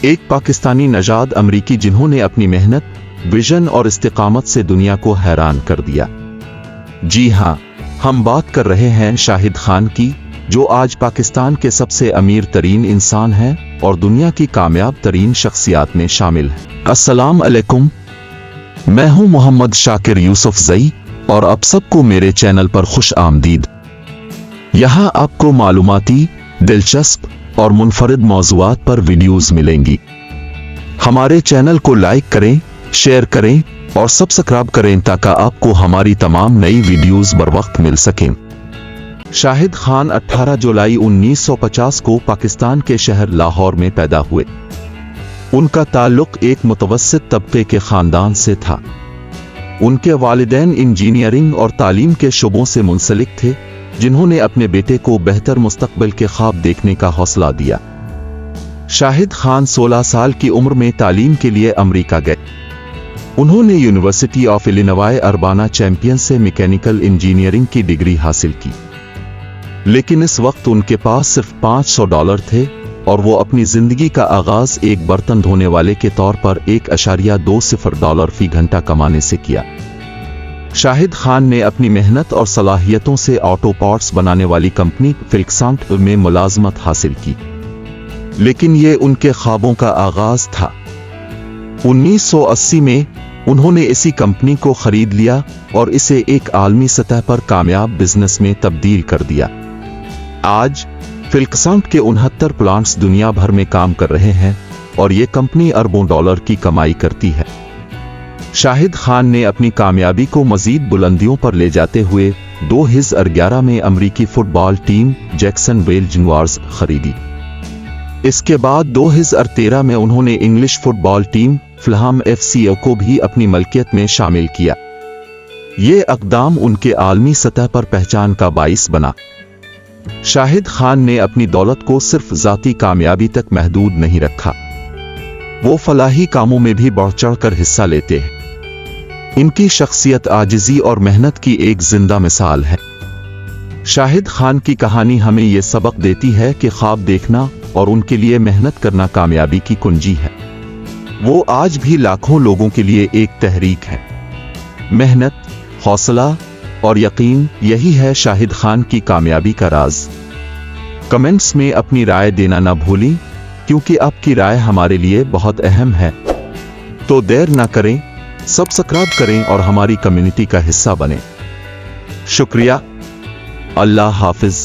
एक पाकिस्तानी नजाद अमरीकी जिन्होंने अपनी मेहनत, विजन और इस्तिकामत से दुनिया को हैरान कर दिया। जी हां, हम बात कर रहे हैं शाहिद खान की, जो आज पाकिस्तान के सबसे अमीर तरीन इंसान हैं और दुनिया की कामयाब तरीन शख्सियात में शामिल हैं। अस्सलाम अलैकुम, मैं हूं मोहम्मद शाकिर यूसुफ जई और आप सबको मेरे चैनल पर खुश आमदीद। यहाँ आपको मालूमाती, दिलचस्प और मुनफरिद मौज़ूआत पर वीडियोस मिलेंगी। हमारे चैनल को लाइक करें, शेयर करें और सब्सक्राइब करें ताकि आपको हमारी तमाम नई वीडियोस बर वक्त मिल सकें। शाहिद खान 18 जुलाई 1950 को पाकिस्तान के शहर लाहौर में पैदा हुए। उनका ताल्लुक एक मुतवस्सित तबके के खानदान से था। उनके वालिदैन इंजीनियरिंग और तालीम के शुबों से मुंसलिक थे, जिन्होंने अपने बेटे को बेहतर मुस्तकबिल के ख्वाब देखने का हौसला दिया। शाहिद खान 16 साल की उम्र में तालीम के लिए अमेरिका गए। उन्होंने university of Illinois Urbana champion से मैकेनिकल इंजीनियरिंग की डिग्री हासिल की, लेकिन इस वक्त उनके पास सिर्फ $500 थे और वो अपनी जिंदगी का आगाज एक बर्तन धोने वाले के तौर पर $1.20 फी घंटा कमाने से किया। शाहिद खान ने अपनी मेहनत और सलाहियतों से ऑटो पार्ट्स बनाने वाली कंपनी फिल्कसांट में मुलाजमत हासिल की, लेकिन ये उनके ख्वाबों का आगाज था। 1980 में उन्होंने इसी कंपनी को खरीद लिया और इसे एक आलमी सतह पर कामयाब बिजनेस में तब्दील कर दिया। आज फिल्कसांट के 69 प्लांट्स दुनिया भर में काम कर रहे हैं और ये कंपनी अरबों डॉलर की कमाई करती है। शाहिद खान ने अपनी कामयाबी को मजीद बुलंदियों पर ले जाते हुए 2011 में अमेरिकी फुटबॉल टीम जैक्सनविल जगुआर्स खरीदी। इसके बाद 2013 में उन्होंने English football team Fulham FC को भी अपनी मलकियत में शामिल किया। ये अक़दाम उनके आलमी सतह पर पहचान का बाइस बना। शाहिद खान ने अपनी दौलत को सिर्फ ज़ाती कामयाबी तक महदूद नहीं रखा, वो फलाही कामों में भी बढ़ चढ़ कर हिस्सा लेते हैं। इनकी शख्सियत आजिज़ी और मेहनत की एक जिंदा मिसाल है। शाहिद खान की कहानी हमें यह सबक देती है कि ख्वाब देखना और उनके लिए मेहनत करना कामयाबी की कुंजी है। वो आज भी लाखों लोगों के लिए एक तहरीक है। मेहनत, हौसला और यकीन, यही है शाहिद खान की कामयाबी का राज। कमेंट्स में अपनी राय देना ना भूलें, क्योंकि आपकी राय हमारे लिए बहुत अहम है। तो देर ना करें, सब्सक्राइब करें और हमारी कम्युनिटी का हिस्सा बनें। शुक्रिया। अल्लाह हाफिज।